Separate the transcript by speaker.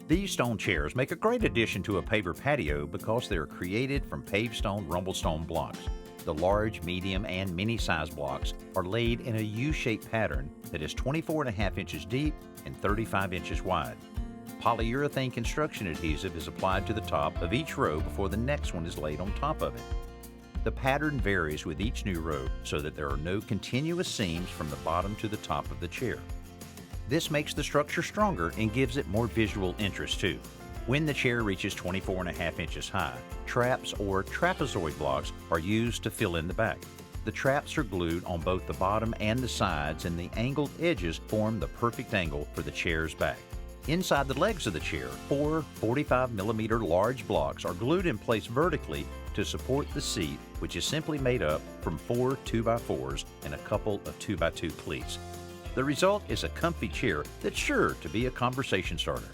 Speaker 1: These stone chairs make a great addition to a paver patio because they are created from Pavestone rumblestone blocks. The large, medium, and mini-size blocks are laid in a U-shaped pattern that is 24.5 inches deep and 35 inches wide. Polyurethane construction adhesive is applied to the top of each row before the next one is laid on top of it. The pattern varies with each new row so that there are no continuous seams from the bottom to the top of the chair. This makes the structure stronger and gives it more visual interest too. When the chair reaches 24.5 inches high, traps or trapezoid blocks are used to fill in the back. The traps are glued on both the bottom and the sides, and the angled edges form the perfect angle for the chair's back. Inside the legs of the chair, 4 45mm large blocks are glued in place vertically to support the seat, which is simply made up from 4 2x4s and a couple of 2x2 cleats. The result is a comfy chair that's sure to be a conversation starter.